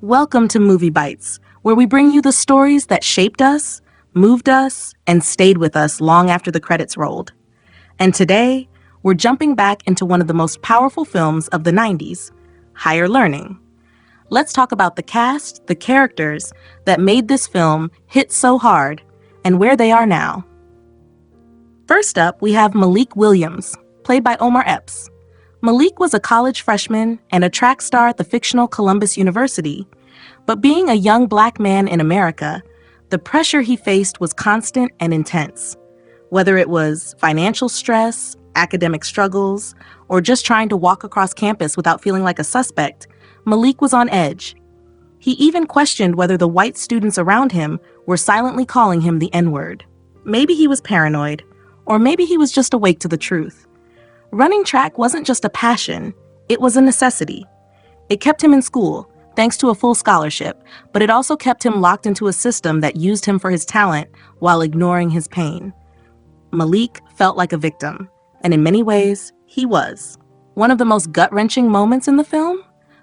Welcome to Movie Bites, where we bring you the stories that shaped us, moved us, and stayed with us long after the credits rolled. And today, we're jumping back into one of the most powerful films of the 90s, Higher Learning. Let's talk about the cast, the characters that made this film hit so hard, and where they are now. First up, we have Malik Williams, played by Omar Epps. Malik was a college freshman and a track star at the fictional Columbus University. But being a young black man in America, the pressure he faced was constant and intense. Whether it was financial stress, academic struggles, or just trying to walk across campus without feeling like a suspect, Malik was on edge. He even questioned whether the white students around him were silently calling him the N-word. Maybe he was paranoid, or maybe he was just awake to the truth. Running track wasn't just a passion, it was a necessity. It kept him in school, thanks to a full scholarship, but it also kept him locked into a system that used him for his talent while ignoring his pain. Malik felt like a victim, and in many ways, he was. One of the most gut-wrenching moments in the film?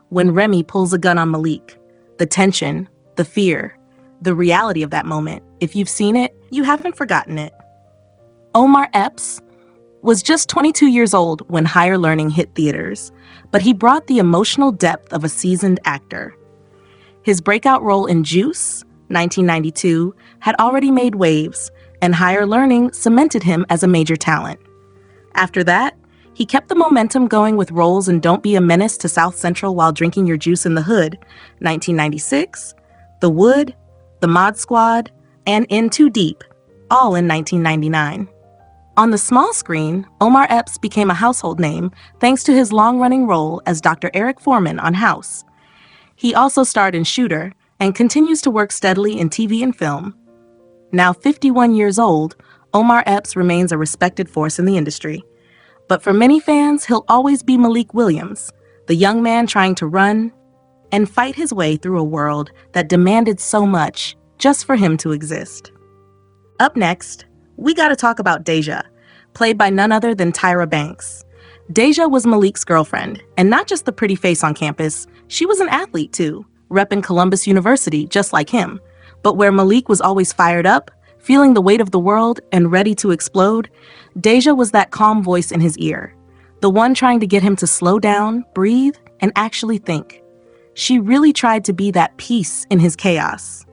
When Remy pulls a gun on Malik. The tension, the fear, the reality of that moment. If you've seen it, you haven't forgotten it. Omar Epps was just 22 years old when Higher Learning hit theaters, but he brought the emotional depth of a seasoned actor. His breakout role in Juice, 1992, had already made waves, and Higher Learning cemented him as a major talent. After that, he kept the momentum going with roles in Don't Be a Menace to South Central While Drinking Your Juice in the Hood, 1996, The Wood, The Mod Squad, and In Too Deep, all in 1999. On the small screen, Omar Epps became a household name thanks to his long-running role as Dr. Eric Foreman on House. He also starred in Shooter and continues to work steadily in TV and film. Now 51 years old, Omar Epps remains a respected force in the industry. But for many fans, he'll always be Malik Williams, the young man trying to run and fight his way through a world that demanded so much just for him to exist. Up next, we gotta talk about Deja, played by none other than Tyra Banks. Deja was Malik's girlfriend, and not just the pretty face on campus, she was an athlete too, repping Columbus University just like him. But where Malik was always fired up, feeling the weight of the world and ready to explode, Deja was that calm voice in his ear, the one trying to get him to slow down, breathe, and actually think. She really tried to be that peace in his chaos.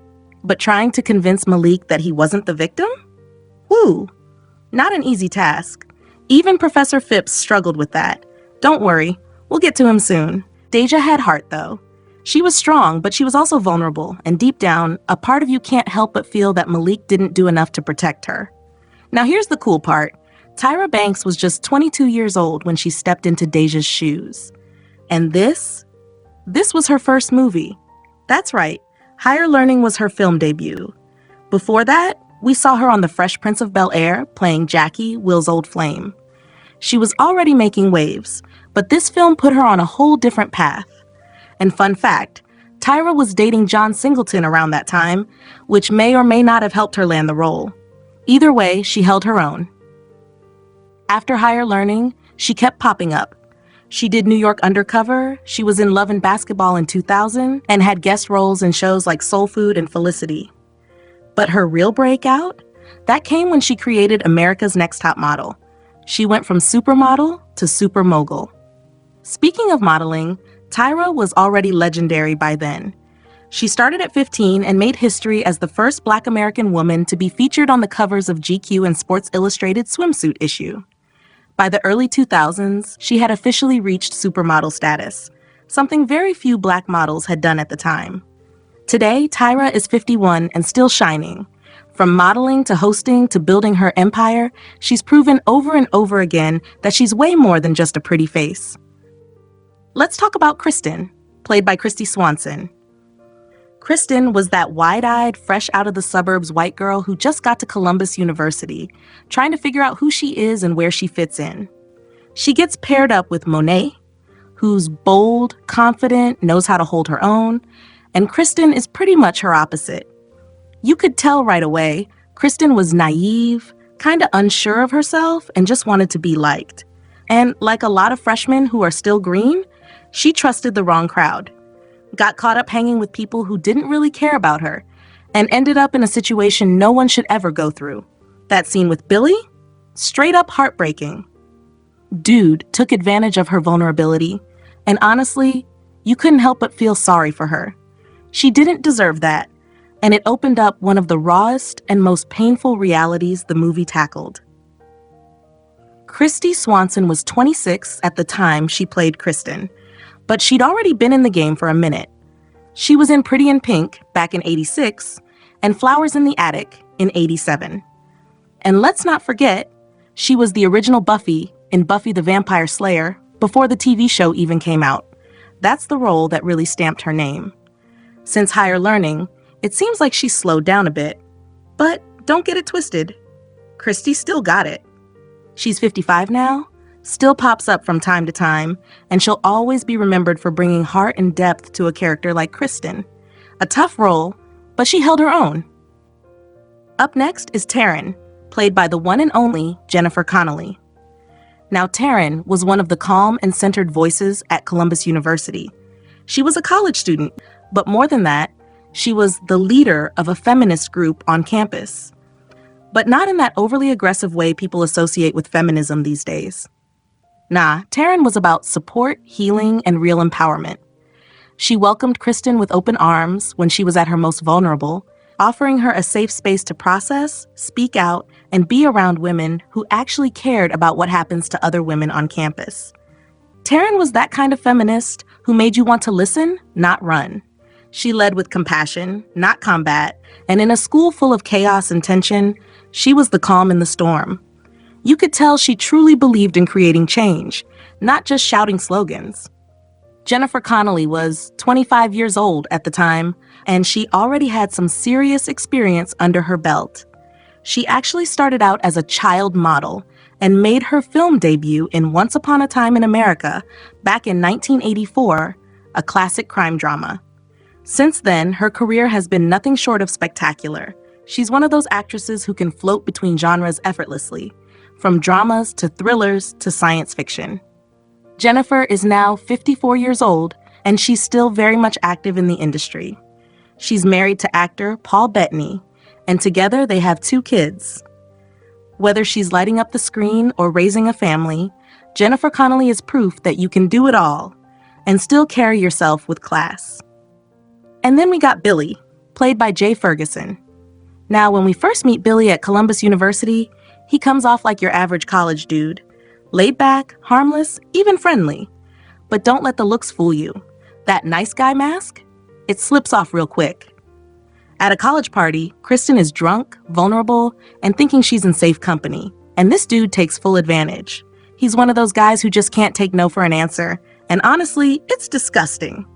But trying to convince Malik that he wasn't the victim? Woo! Not an easy task. Even Professor Phipps struggled with that. Don't worry, we'll get to him soon. Deja had heart, though. She was strong, but she was also vulnerable, and deep down, a part of you can't help but feel that Malik didn't do enough to protect her. Now here's the cool part. Tyra Banks was just 22 years old when she stepped into Deja's shoes. And this was her first movie. That's right, Higher Learning was her film debut. Before that, we saw her on The Fresh Prince of Bel-Air playing Jackie, Will's old flame. She was already making waves, but this film put her on a whole different path. And fun fact, Tyra was dating John Singleton around that time, which may or may not have helped her land the role. Either way, she held her own. After Higher Learning, she kept popping up. She did New York Undercover, she was in Love and Basketball in 2000, and had guest roles in shows like Soul Food and Felicity. But her real breakout? That came when she created America's Next Top Model. She went from supermodel to super mogul. Speaking of modeling, Tyra was already legendary by then. She started at 15 and made history as the first Black American woman to be featured on the covers of GQ and Sports Illustrated swimsuit issue. By the early 2000s, she had officially reached supermodel status, something very few Black models had done at the time. Today, Tyra is 51 and still shining. From modeling to hosting to building her empire, she's proven over and over again that she's way more than just a pretty face. Let's talk about Kristen, played by Christy Swanson. Kristen was that wide-eyed, fresh out of the suburbs white girl who just got to Columbus University, trying to figure out who she is and where she fits in. She gets paired up with Monet, who's bold, confident, knows how to hold her own, and Kristen is pretty much her opposite. You could tell right away, Kristen was naive, kind of unsure of herself, and just wanted to be liked. And like a lot of freshmen who are still green, she trusted the wrong crowd. got caught up hanging with people who didn't really care about her, and ended up in a situation no one should ever go through. That scene with Billy? Straight up heartbreaking. Dude took advantage of her vulnerability, and honestly, you couldn't help but feel sorry for her. She didn't deserve that, and it opened up one of the rawest and most painful realities the movie tackled. Christy Swanson was 26 at the time she played Kristen, but she'd already been in the game for a minute. She was in Pretty in Pink back in '86 and Flowers in the Attic in '87. And let's not forget, she was the original Buffy in Buffy the Vampire Slayer before the TV show even came out. That's the role that really stamped her name. Since Higher Learning, it seems like she's slowed down a bit. But don't get it twisted. Christy still got it. She's 55 now, still pops up from time to time, and she'll always be remembered for bringing heart and depth to a character like Kristen. A tough role, but she held her own. Up next is Taryn, played by the one and only Jennifer Connelly. Now, Taryn was one of the calm and centered voices at Columbus University. She was a college student, but more than that, she was the leader of a feminist group on campus. But not in that overly aggressive way people associate with feminism these days. Nah, Taryn was about support, healing, and real empowerment. She welcomed Kristen with open arms when she was at her most vulnerable, offering her a safe space to process, speak out, and be around women who actually cared about what happens to other women on campus. Taryn was that kind of feminist who made you want to listen, not run. She led with compassion, not combat, and in a school full of chaos and tension, she was the calm in the storm. You could tell she truly believed in creating change, not just shouting slogans. Jennifer Connelly was 25 years old at the time, and she already had some serious experience under her belt. She actually started out as a child model and made her film debut in Once Upon a Time in America back in 1984, a classic crime drama. Since then, her career has been nothing short of spectacular. She's one of those actresses who can float between genres effortlessly, from dramas to thrillers to science fiction. Jennifer is now 54 years old, and she's still very much active in the industry. She's married to actor Paul Bettany, and together they have 2 kids. Whether she's lighting up the screen or raising a family, Jennifer Connelly is proof that you can do it all and still carry yourself with class. And then we got Billy, played by Jay Ferguson. Now, when we first meet Billy at Columbus University, he comes off like your average college dude. Laid back, harmless, even friendly. But don't let the looks fool you. That nice guy mask? It slips off real quick. At a college party, Kristen is drunk, vulnerable, and thinking she's in safe company. And this dude takes full advantage. He's one of those guys who just can't take no for an answer. And honestly, it's disgusting.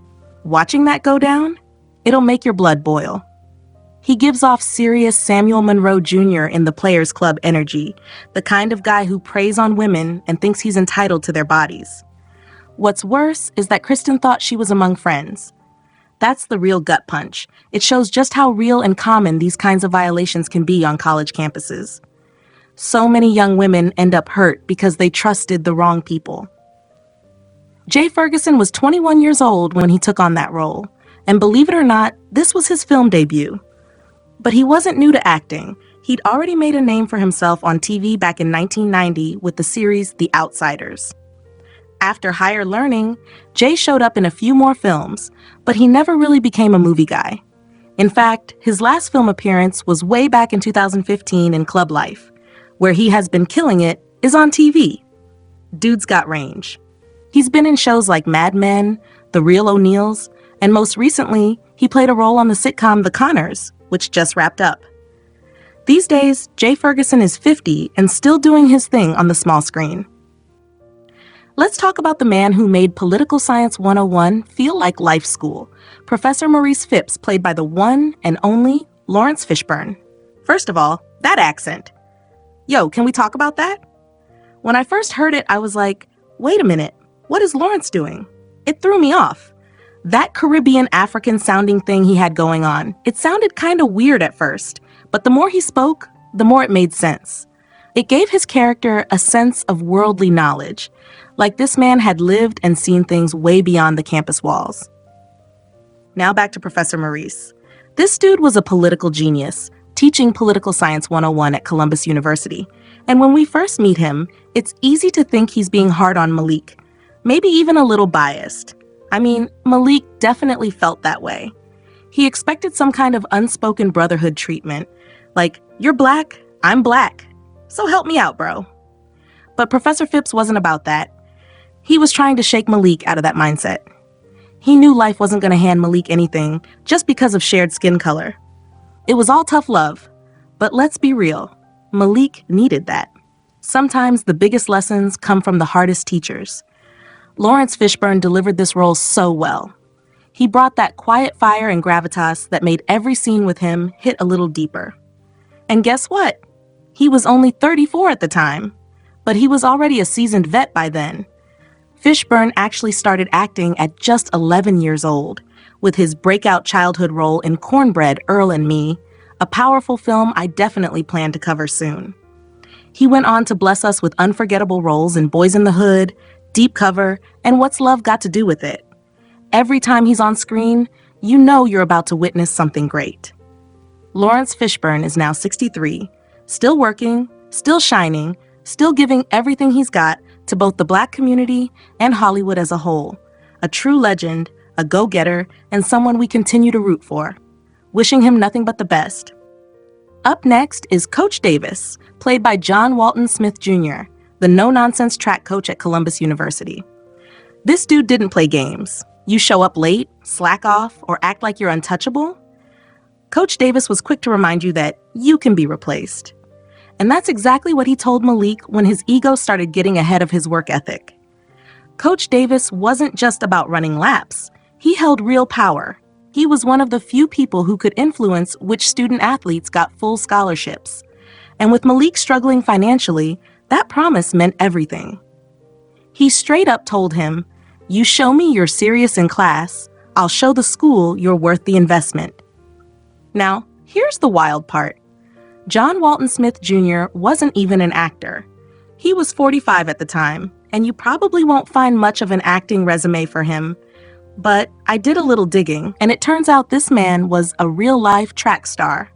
Watching that go down, it'll make your blood boil. He gives off serious Samuel Monroe Jr. in the Players Club energy, the kind of guy who preys on women and thinks he's entitled to their bodies. What's worse is that Kristen thought she was among friends. That's the real gut punch. It shows just how real and common these kinds of violations can be on college campuses. So many young women end up hurt because they trusted the wrong people. Jay Ferguson was 21 years old when he took on that role, and believe it or not, this was his film debut. But he wasn't new to acting. He'd already made a name for himself on TV back in 1990 with the series The Outsiders. After Higher Learning, Jay showed up in a few more films, but he never really became a movie guy. In fact, his last film appearance was way back in 2015 in Club Life, where he has been killing it, is on TV. Dude's got range. He's been in shows like Mad Men, The Real O'Neills, and most recently, he played a role on the sitcom The Conners, which just wrapped up. These days, Jay Ferguson is 50 and still doing his thing on the small screen. Let's talk about the man who made Political Science 101 feel like life school, Professor Maurice Phipps, played by the one and only Lawrence Fishburne. First of all, that accent. Yo, can we talk about that? When I first heard it, I was like, wait a minute, what is Lawrence doing? It threw me off. That Caribbean African-sounding thing he had going on, it sounded kind of weird at first, but the more he spoke, the more it made sense. It gave his character a sense of worldly knowledge, like this man had lived and seen things way beyond the campus walls. Now back to Professor Maurice. This dude was a political genius, teaching Political Science 101 at Columbus University. And when we first meet him, it's easy to think he's being hard on Malik, maybe even a little biased. I mean, Malik definitely felt that way. He expected some kind of unspoken brotherhood treatment, like, you're black, I'm black, so help me out, bro. But Professor Phipps wasn't about that. He was trying to shake Malik out of that mindset. He knew life wasn't going to hand Malik anything just because of shared skin color. It was all tough love, but let's be real, Malik needed that. Sometimes the biggest lessons come from the hardest teachers. Lawrence Fishburne delivered this role so well. He brought that quiet fire and gravitas that made every scene with him hit a little deeper. And guess what? He was only 34 at the time, but he was already a seasoned vet by then. Fishburne actually started acting at just 11 years old, with his breakout childhood role in Cornbread, Earl and Me, a powerful film I definitely plan to cover soon. He went on to bless us with unforgettable roles in Boys in the Hood, Deep Cover, and What's Love Got to Do with It? Every time he's on screen, you know you're about to witness something great. Lawrence Fishburne is now 63, still working, still shining, still giving everything he's got to both the Black community and Hollywood as a whole. A true legend, a go-getter, and someone we continue to root for. Wishing him nothing but the best. Up next is Coach Davis, played by John Walton Smith Jr., the no-nonsense track coach at Columbus University. This dude didn't play games. You show up late, slack off, or act like you're untouchable? Coach Davis was quick to remind you that you can be replaced. And that's exactly what he told Malik when his ego started getting ahead of his work ethic. Coach Davis wasn't just about running laps. He held real power. He was one of the few people who could influence which student athletes got full scholarships. And with Malik struggling financially, that promise meant everything. He straight up told him, "You show me you're serious in class, I'll show the school you're worth the investment." Now, here's the wild part. John Walton Smith Jr. wasn't even an actor. He was 45 at the time, and you probably won't find much of an acting resume for him. But I did a little digging, and it turns out this man was a real-life track star.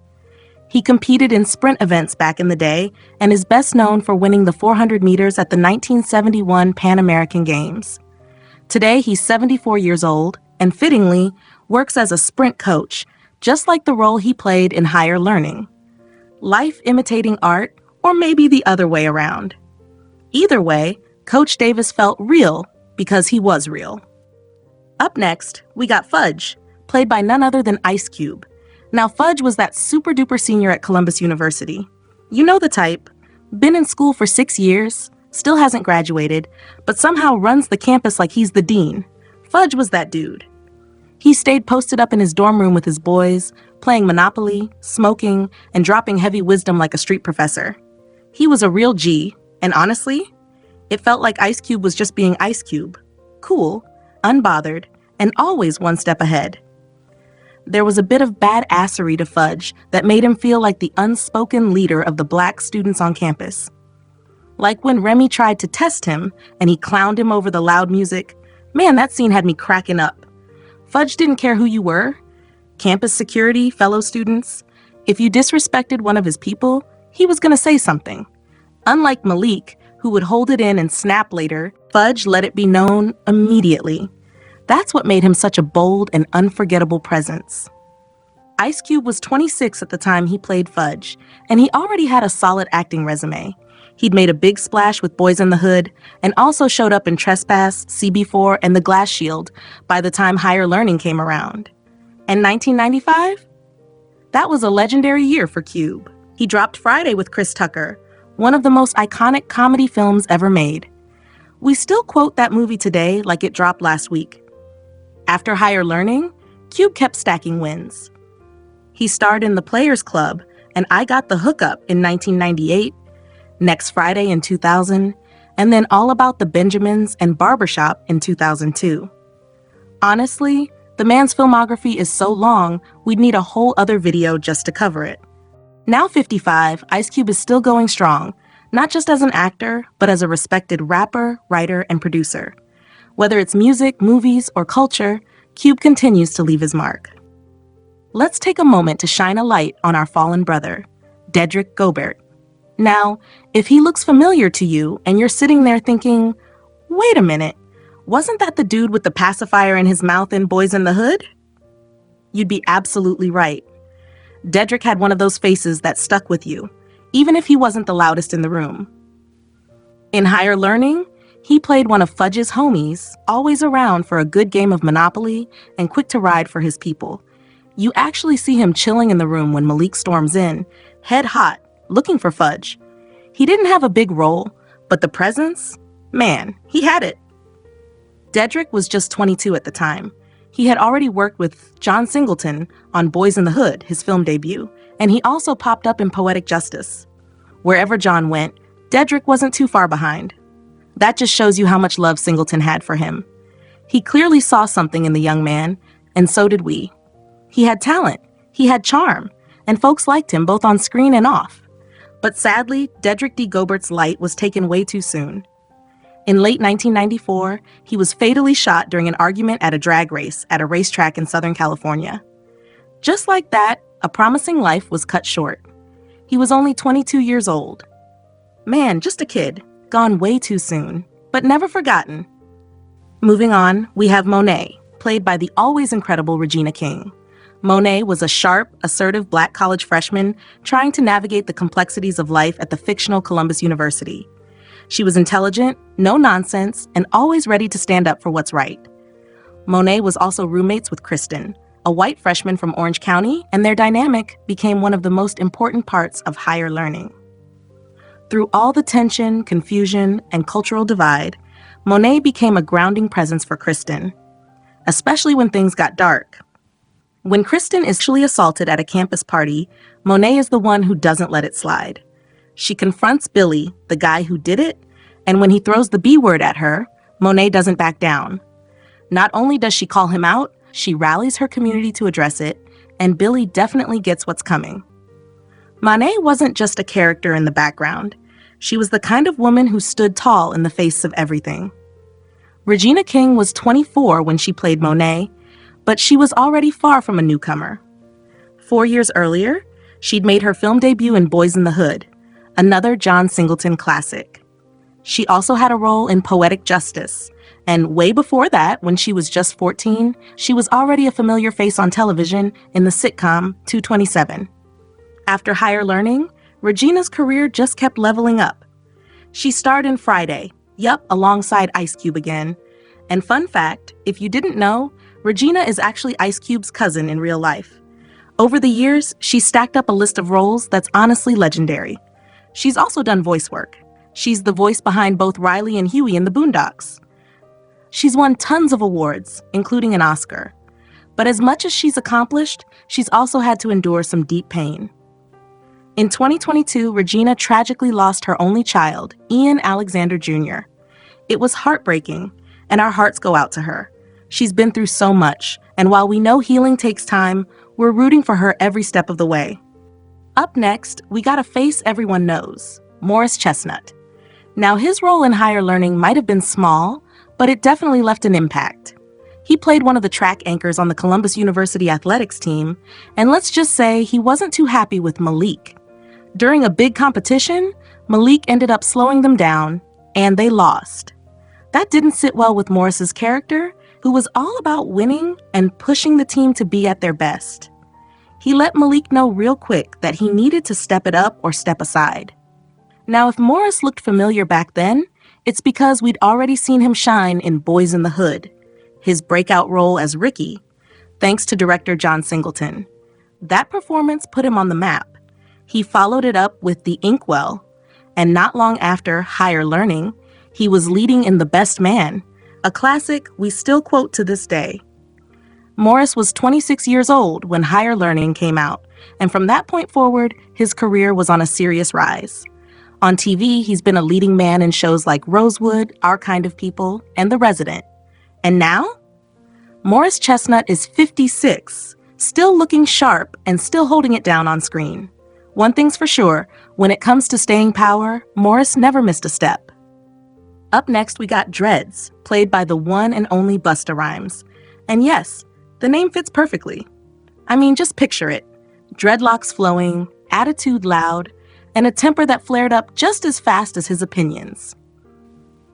He competed in sprint events back in the day and is best known for winning the 400 meters at the 1971 Pan American Games. Today, he's 74 years old and, fittingly, works as a sprint coach, just like the role he played in Higher Learning. Life imitating art, or maybe the other way around. Either way, Coach Davis felt real because he was real. Up next, we got Fudge, played by none other than Ice Cube. Now, Fudge was that super-duper senior at Columbus University. You know the type. Been in school for 6 years, still hasn't graduated, but somehow runs the campus like he's the dean. Fudge was that dude. He stayed posted up in his dorm room with his boys, playing Monopoly, smoking, and dropping heavy wisdom like a street professor. He was a real G, and honestly, it felt like Ice Cube was just being Ice Cube. Cool, unbothered, and always one step ahead. There was a bit of badassery to Fudge that made him feel like the unspoken leader of the Black students on campus. Like when Remy tried to test him and he clowned him over the loud music. Man, that scene had me cracking up. Fudge didn't care who you were. Campus security, fellow students. If you disrespected one of his people, he was going to say something. Unlike Malik, who would hold it in and snap later, Fudge let it be known immediately. That's what made him such a bold and unforgettable presence. Ice Cube was 26 at the time he played Fudge, and he already had a solid acting resume. He'd made a big splash with Boys in the Hood, and also showed up in Trespass, CB4, and The Glass Shield by the time Higher Learning came around. And 1995? That was a legendary year for Cube. He dropped Friday with Chris Tucker, one of the most iconic comedy films ever made. We still quote that movie today like it dropped last week. After Higher Learning, Cube kept stacking wins. He starred in The Players Club and I Got the Hookup in 1998, Next Friday in 2000, and then All About the Benjamins and Barbershop in 2002. Honestly, the man's filmography is so long, we'd need a whole other video just to cover it. Now 55, Ice Cube is still going strong, not just as an actor, but as a respected rapper, writer, and producer. Whether it's music, movies, or culture, Cube continues to leave his mark. Let's take a moment to shine a light on our fallen brother, Dedric Gbert. Now, if he looks familiar to you and you're sitting there thinking, wait a minute, wasn't that the dude with the pacifier in his mouth in Boys in the Hood? You'd be absolutely right. Dedric had one of those faces that stuck with you, even if he wasn't the loudest in the room. In Higher Learning, he played one of Fudge's homies, always around for a good game of Monopoly and quick to ride for his people. You actually see him chilling in the room when Malik storms in, head hot, looking for Fudge. He didn't have a big role, but the presence, man, he had it. Dedric was just 22 at the time. He had already worked with John Singleton on Boys in the Hood, his film debut, and he also popped up in Poetic Justice. Wherever John went, Dedric wasn't too far behind. That just shows you how much love Singleton had for him. He clearly saw something in the young man, and so did we. He had talent, he had charm, and folks liked him both on screen and off. But sadly, Dedric D. Gbert's light was taken way too soon. In late 1994, he was fatally shot during an argument at a drag race at a racetrack in Southern California. Just like that, a promising life was cut short. He was only 22 years old. Man, just a kid, gone way too soon, but never forgotten. Moving on, we have Monet, played by the always incredible Regina King. Monet was a sharp, assertive black college freshman trying to navigate the complexities of life at the fictional Columbus University. She was intelligent, no nonsense, and always ready to stand up for what's right. Monet was also roommates with Kristen, a white freshman from Orange County, and their dynamic became one of the most important parts of Higher Learning. Through all the tension, confusion, and cultural divide, Monet became a grounding presence for Kristen, especially when things got dark. When Kristen is sexually assaulted at a campus party, Monet is the one who doesn't let it slide. She confronts Billy, the guy who did it, and when he throws the B word at her, Monet doesn't back down. Not only does she call him out, she rallies her community to address it, and Billy definitely gets what's coming. Monet wasn't just a character in the background. She was the kind of woman who stood tall in the face of everything. Regina King was 24 when she played Monet, but she was already far from a newcomer. 4 years earlier, she'd made her film debut in Boys in the Hood, another John Singleton classic. She also had a role in Poetic Justice, and way before that, when she was just 14, she was already a familiar face on television in the sitcom 227. After Higher Learning, Regina's career just kept leveling up. She starred in Friday, alongside Ice Cube again. And fun fact, if you didn't know, Regina is actually Ice Cube's cousin in real life. Over the years, she stacked up a list of roles that's honestly legendary. She's also done voice work. She's the voice behind both Riley and Huey in the Boondocks. She's won tons of awards, including an Oscar. But as much as she's accomplished, she's also had to endure some deep pain. In 2022, Regina tragically lost her only child, Ian Alexander Jr. It was heartbreaking, and our hearts go out to her. She's been through so much, and while we know healing takes time, we're rooting for her every step of the way. Up next, we got a face everyone knows, Morris Chestnut. Now, his role in Higher Learning might have been small, but it definitely left an impact. He played one of the track anchors on the Columbus University athletics team, and let's just say he wasn't too happy with Malik. During a big competition, Malik ended up slowing them down, and they lost. That didn't sit well with Morris's character, who was all about winning and pushing the team to be at their best. He let Malik know real quick that he needed to step it up or step aside. Now, if Morris looked familiar back then, it's because we'd already seen him shine in Boys in the Hood, his breakout role as Ricky, thanks to director John Singleton. That performance put him on the map. He followed it up with The Inkwell, and not long after Higher Learning, he was leading in The Best Man, a classic we still quote to this day. Morris was 26 years old when Higher Learning came out, and from that point forward, his career was on a serious rise. On TV, he's been a leading man in shows like Rosewood, Our Kind of People, and The Resident. And now? Morris Chestnut is 56, still looking sharp and still holding it down on screen. One thing's for sure, when it comes to staying power, Morris never missed a step. Up next, we got Dreads, played by the one and only Busta Rhymes. And yes, The name fits perfectly. I mean, just picture it. Dreadlocks flowing, attitude loud, and a temper that flared up just as fast as his opinions.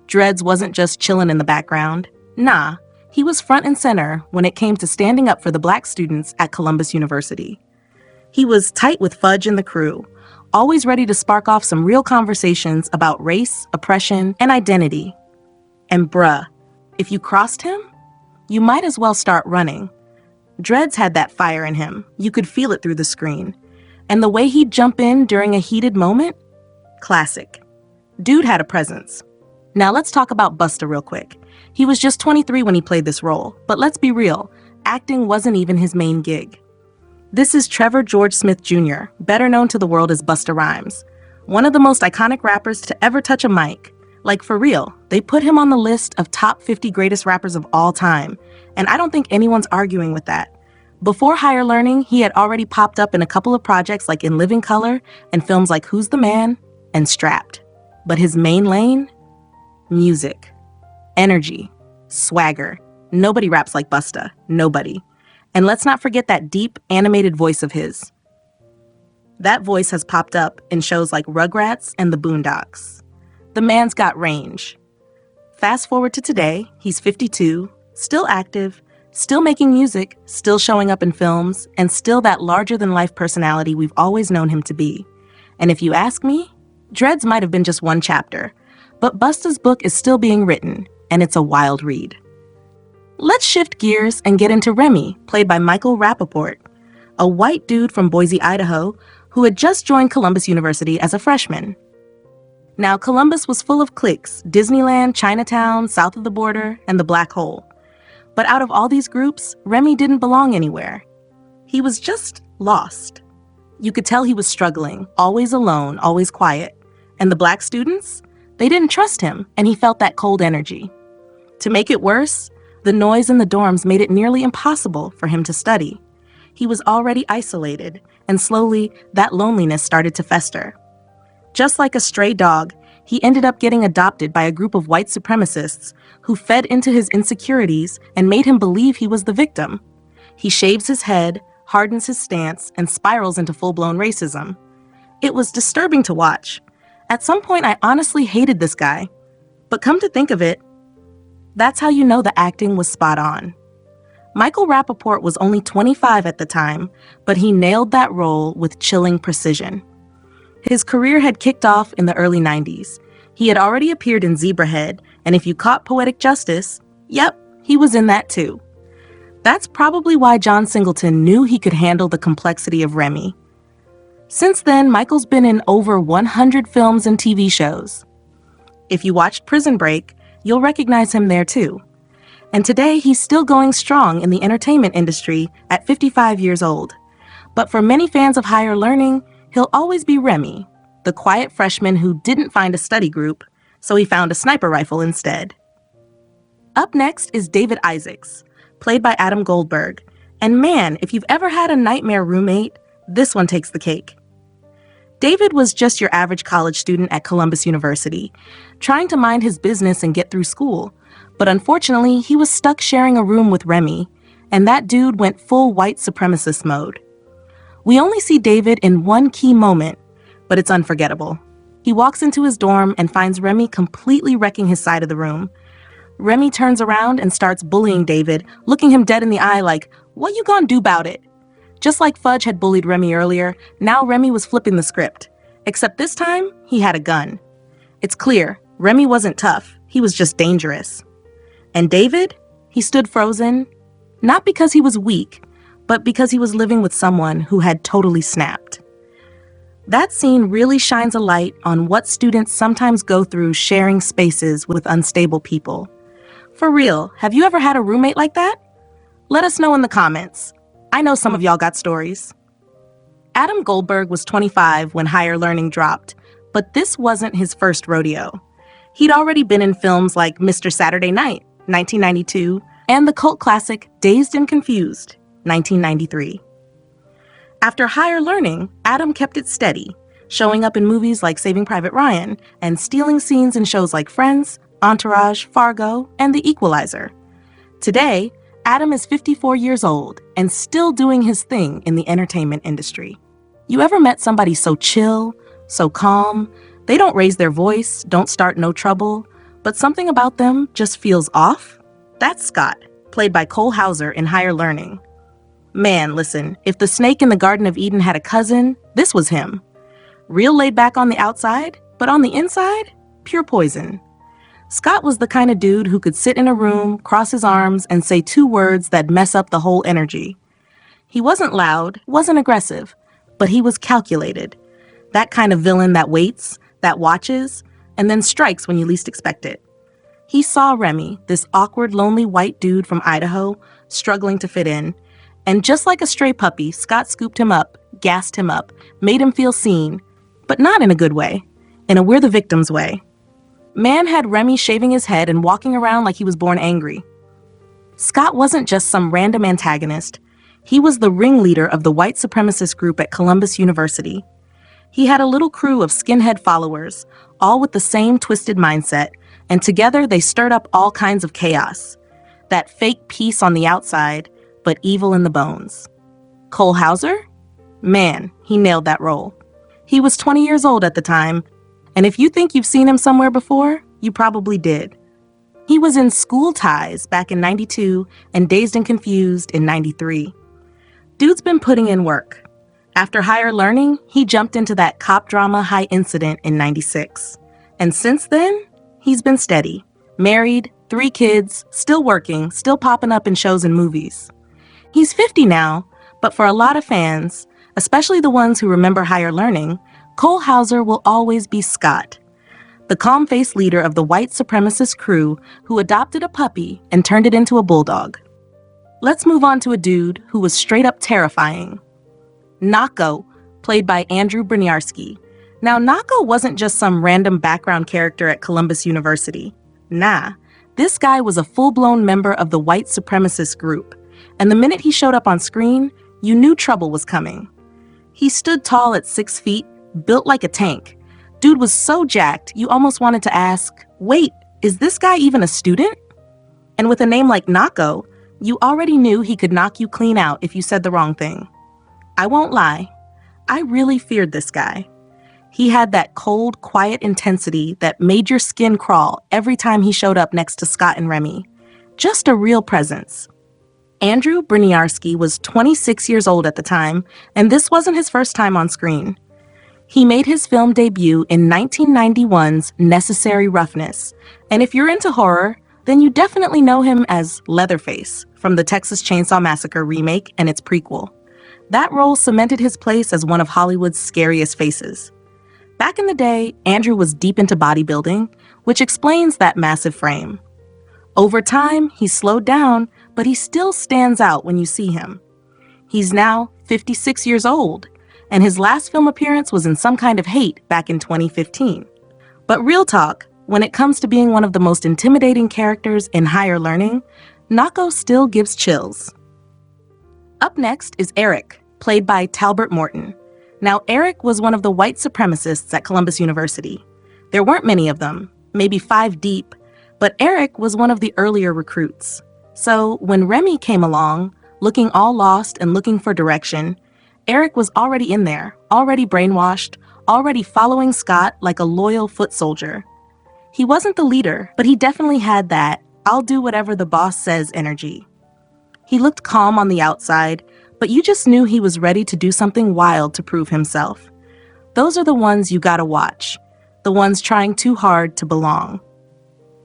Dreads wasn't just chilling in the background. Nah, he was front and center when it came to standing up for the black students at Columbus University. He was tight with Fudge and the crew, always ready to spark off some real conversations about race, oppression, and identity. And bruh, if you crossed him, you might as well start running. Dreads had that fire in him. You could feel it through the screen. And the way he'd jump in during a heated moment? Classic. Dude had a presence. Now let's talk about Busta real quick. He was just 23 when he played this role, but let's be real, acting wasn't even his main gig. This is Trevor George Smith Jr., better known to the world as Busta Rhymes, one of the most iconic rappers to ever touch a mic. Like, for real, they put him on the list of top 50 greatest rappers of all time, and I don't think anyone's arguing with that. Before Higher Learning, he had already popped up in a couple of projects like In Living Color and films like Who's the Man and Strapped. But his main lane? Music. Energy. Swagger. Nobody raps like Busta. Nobody. And let's not forget that deep, animated voice of his. That voice has popped up in shows like Rugrats and The Boondocks. The man's got range. Fast forward to today, he's 52, still active, still making music, still showing up in films, and still that larger-than-life personality we've always known him to be. And if you ask me, Dreads might have been just one chapter, but Busta's book is still being written, and it's a wild read. Let's shift gears and get into Remy, played by Michael Rapaport, a white dude from Boise, Idaho, who had just joined Columbus University as a freshman. Now, Columbus was full of cliques: Disneyland, Chinatown, south of the border, and the Black Hole. But out of all these groups, Remy didn't belong anywhere. He was just lost. You could tell he was struggling, always alone, always quiet. And the black students? They didn't trust him, and he felt that cold energy. To make it worse, the noise in the dorms made it nearly impossible for him to study. He was already isolated, and slowly, that loneliness started to fester. Just like a stray dog, he ended up getting adopted by a group of white supremacists who fed into his insecurities and made him believe he was the victim. He shaves his head, hardens his stance, and spirals into full-blown racism. It was disturbing to watch. At some point, I honestly hated this guy. But come to think of it, that's how you know the acting was spot on. Michael Rapaport was only 25 at the time, but he nailed that role with chilling precision. His career had kicked off in the early 90s. He had already appeared in Zebrahead, and if you caught Poetic Justice, yep, he was in that too. That's probably why John Singleton knew he could handle the complexity of Remy. Since then, Michael's been in over 100 films and TV shows. If you watched Prison Break, you'll recognize him there too. And today, he's still going strong in the entertainment industry at 55 years old. But for many fans of Higher Learning, he'll always be Remy, the quiet freshman who didn't find a study group, so he found a sniper rifle instead. Up next is David Isaacs, played by Adam Goldberg. And man, if you've ever had a nightmare roommate, this one takes the cake. David was just your average college student at Columbus University, trying to mind his business and get through school. But unfortunately, he was stuck sharing a room with Remy, and that dude went full white supremacist mode. We only see David in one key moment, but it's unforgettable. He walks into his dorm and finds Remy completely wrecking his side of the room. Remy turns around and starts bullying David, looking him dead in the eye like, "What you gonna do about it?" Just like Fudge had bullied Remy earlier, now Remy was flipping the script. Except this time, he had a gun. It's clear, Remy wasn't tough, he was just dangerous. And David? He stood frozen, not because he was weak, but because he was living with someone who had totally snapped. That scene really shines a light on what students sometimes go through sharing spaces with unstable people. For real, have you ever had a roommate like that? Let us know in the comments. I know some of y'all got stories. Adam Goldberg was 25 when Higher Learning dropped, but this wasn't his first rodeo. He'd already been in films like Mr. Saturday Night, 1992, and the cult classic Dazed and Confused, 1993. After Higher Learning, Adam kept it steady, showing up in movies like Saving Private Ryan and stealing scenes in shows like Friends, Entourage, Fargo, and The Equalizer. Today, Adam is 54 years old and still doing his thing in the entertainment industry. You ever met somebody so chill, so calm? They don't raise their voice, don't start no trouble, but something about them just feels off? That's Scott, played by Cole Hauser in Higher Learning. Man, listen, if the snake in the Garden of Eden had a cousin, this was him. Real laid back on the outside, but on the inside, pure poison. Scott was the kind of dude who could sit in a room, cross his arms, and say 2 words that'd mess up the whole energy. He wasn't loud, wasn't aggressive, but he was calculated. That kind of villain that waits, that watches, and then strikes when you least expect it. He saw Remy, this awkward, lonely white dude from Idaho, struggling to fit in, and just like a stray puppy, Scott scooped him up, gassed him up, made him feel seen, but not in a good way, in a we're the victims way. Man had Remy shaving his head and walking around like he was born angry. Scott wasn't just some random antagonist. He was the ringleader of the white supremacist group at Columbus University. He had a little crew of skinhead followers, all with the same twisted mindset, and together they stirred up all kinds of chaos. That fake peace on the outside, but evil in the bones. Cole Hauser? Man, he nailed that role. He was 20 years old at the time, and if you think you've seen him somewhere before, you probably did. He was in School Ties back in '92 and Dazed and Confused in '93. Dude's been putting in work. After Higher Learning, he jumped into that cop drama High Incident in '96. And since then, he's been steady. Married, 3 kids, still working, still popping up in shows and movies. He's 50 now, but for a lot of fans, especially the ones who remember Higher Learning, Cole Hauser will always be Scott, the calm-faced leader of the white supremacist crew who adopted a puppy and turned it into a bulldog. Let's move on to a dude who was straight up terrifying. Nako, played by Andrew Briniarski. Now, Nako wasn't just some random background character at Columbus University. Nah, this guy was a full-blown member of the white supremacist group, and the minute he showed up on screen, you knew trouble was coming. He stood tall at 6 feet, built like a tank. Dude was so jacked, you almost wanted to ask, wait, is this guy even a student? And with a name like Nako, you already knew he could knock you clean out if you said the wrong thing. I won't lie, I really feared this guy. He had that cold, quiet intensity that made your skin crawl every time he showed up next to Scott and Remy. Just a real presence. Andrew Briniarski was 26 years old at the time, and this wasn't his first time on screen. He made his film debut in 1991's Necessary Roughness, and if you're into horror, then you definitely know him as Leatherface from the Texas Chainsaw Massacre remake and its prequel. That role cemented his place as one of Hollywood's scariest faces. Back in the day, Andrew was deep into bodybuilding, which explains that massive frame. Over time, he slowed down, but he still stands out when you see him. He's now 56 years old, and his last film appearance was in Some Kind of Hate back in 2015. But real talk, when it comes to being one of the most intimidating characters in Higher Learning, Nako still gives chills. Up next is Eric, played by Talbert Morton. Now, Eric was one of the white supremacists at Columbus University. There weren't many of them, maybe 5 deep, but Eric was one of the earlier recruits. So when Remy came along, looking all lost and looking for direction, Eric was already in there, already brainwashed, already following Scott like a loyal foot soldier. He wasn't the leader, but he definitely had that I'll do whatever the boss says energy. He looked calm on the outside, but you just knew he was ready to do something wild to prove himself. Those are the ones you gotta watch, the ones trying too hard to belong.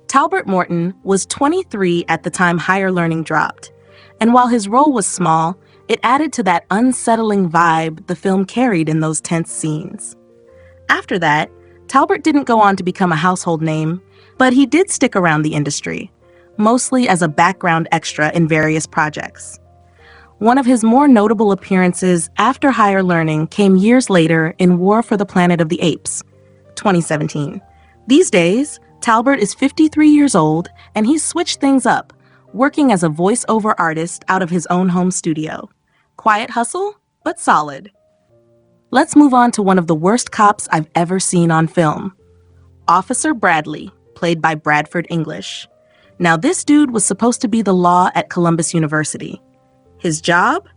Talbert Morton was 23 at the time Higher Learning dropped, and while his role was small, it added to that unsettling vibe the film carried in those tense scenes. After that, Talbert didn't go on to become a household name, but he did stick around the industry, mostly as a background extra in various projects. One of his more notable appearances after Higher Learning came years later in War for the Planet of the Apes, 2017. These days, Talbert is 53 years old, and he's switched things up, working as a voiceover artist out of his own home studio. Quiet hustle, but solid. Let's move on to one of the worst cops I've ever seen on film. Officer Bradley, played by Bradford English. Now, this dude was supposed to be the law at Columbus University. His job?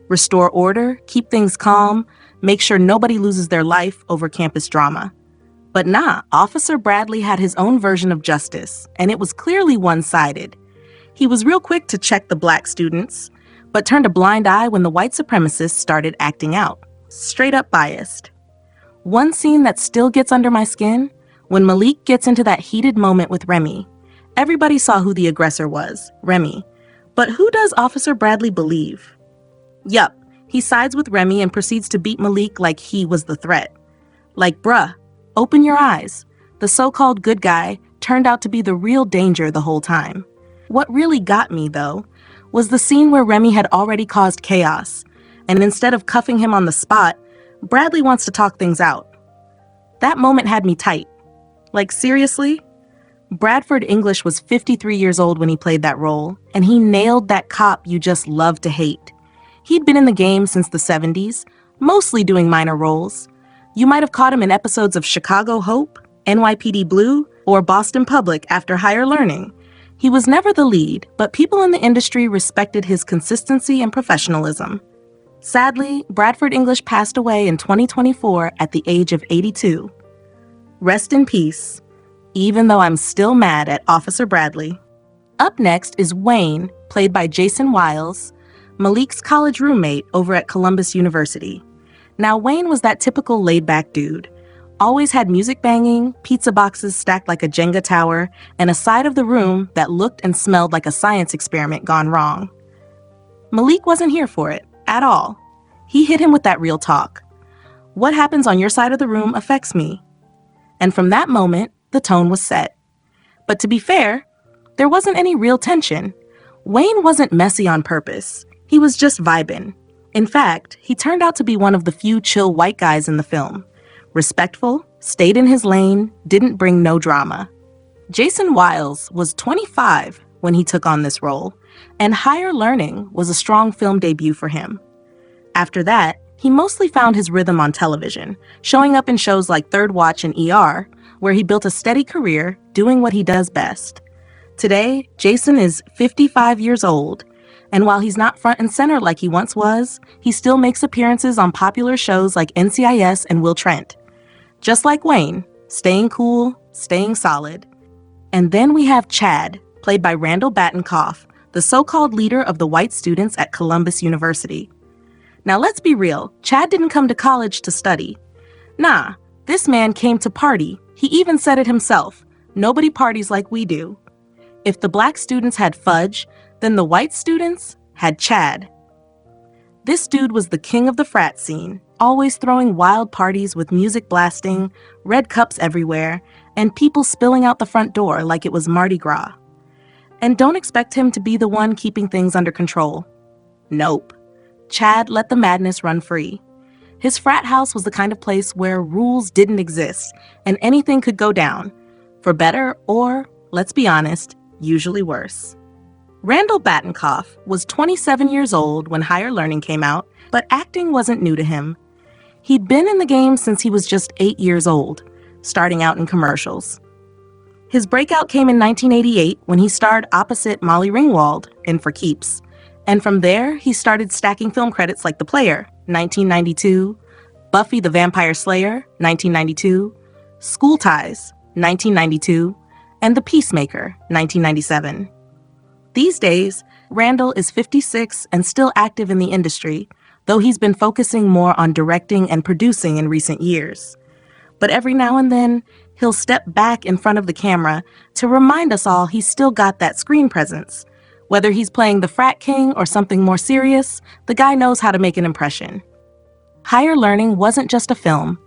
Restore order, keep things calm, make sure nobody loses their life over campus drama. But nah, Officer Bradley had his own version of justice, and it was clearly one-sided. He was real quick to check the black students, but turned a blind eye when the white supremacists started acting out. Straight up biased. One scene that still gets under my skin, when Malik gets into that heated moment with Remy. Everybody saw who the aggressor was, Remy. But who does Officer Bradley believe? Yup, he sides with Remy and proceeds to beat Malik like he was the threat. Like, bruh, open your eyes. The so-called good guy turned out to be the real danger the whole time. What really got me, though, was the scene where Remy had already caused chaos, and instead of cuffing him on the spot, Bradley wants to talk things out. That moment had me tight. Like, seriously? Bradford English was 53 years old when he played that role, and he nailed that cop you just love to hate. He'd been in the game since the 70s, mostly doing minor roles. You might have caught him in episodes of Chicago Hope, NYPD Blue, or Boston Public after Higher Learning. He was never the lead, but people in the industry respected his consistency and professionalism. Sadly, Bradford English passed away in 2024 at the age of 82. Rest in peace, even though I'm still mad at Officer Bradley. Up next is Wayne, played by Jason Wiles, Malik's college roommate over at Columbus University. Now, Wayne was that typical laid-back dude. Always had music banging, pizza boxes stacked like a Jenga tower, and a side of the room that looked and smelled like a science experiment gone wrong. Malik wasn't here for it, at all. He hit him with that real talk. What happens on your side of the room affects me. And from that moment, the tone was set. But to be fair, there wasn't any real tension. Wayne wasn't messy on purpose. He was just vibing. In fact, he turned out to be one of the few chill white guys in the film. Respectful, stayed in his lane, didn't bring no drama. Jason Wiles was 25 when he took on this role, and Higher Learning was a strong film debut for him. After that, he mostly found his rhythm on television, showing up in shows like Third Watch and ER, where he built a steady career doing what he does best. Today, Jason is 55 years old, and while he's not front and center like he once was, he still makes appearances on popular shows like NCIS and Will Trent. Just like Wayne, staying cool, staying solid. And then we have Chad, played by Randall Batinkoff, the so-called leader of the white students at Columbus University. Now let's be real, Chad didn't come to college to study. Nah, this man came to party. He even said it himself, nobody parties like we do. If the black students had fudge, then the white students had Chad. This dude was the king of the frat scene, always throwing wild parties with music blasting, red cups everywhere, and people spilling out the front door like it was Mardi Gras. And don't expect him to be the one keeping things under control. Nope. Chad let the madness run free. His frat house was the kind of place where rules didn't exist, and anything could go down, for better or, let's be honest, usually worse. Randall Batinkoff was 27 years old when Higher Learning came out, but acting wasn't new to him. He'd been in the game since he was just 8 years old, starting out in commercials. His breakout came in 1988 when he starred opposite Molly Ringwald in For Keeps, and from there he started stacking film credits like The Player, 1992, Buffy the Vampire Slayer, 1992, School Ties, 1992, and The Peacemaker, 1997. These days, Randall is 56 and still active in the industry, though he's been focusing more on directing and producing in recent years. But every now and then, he'll step back in front of the camera to remind us all he's still got that screen presence. Whether he's playing the frat king or something more serious, the guy knows how to make an impression. Higher Learning wasn't just a film,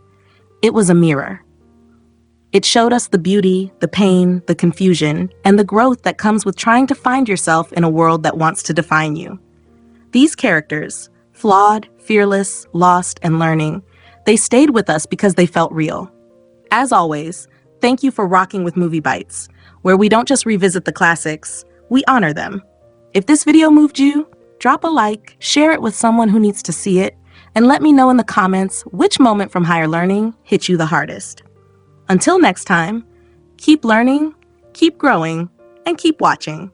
it was a mirror. It showed us the beauty, the pain, the confusion, and the growth that comes with trying to find yourself in a world that wants to define you. These characters, flawed, fearless, lost, and learning, they stayed with us because they felt real. As always, thank you for rocking with Movie Bites, where we don't just revisit the classics, we honor them. If this video moved you, drop a like, share it with someone who needs to see it, and let me know in the comments which moment from Higher Learning hit you the hardest. Until next time, keep learning, keep growing, and keep watching.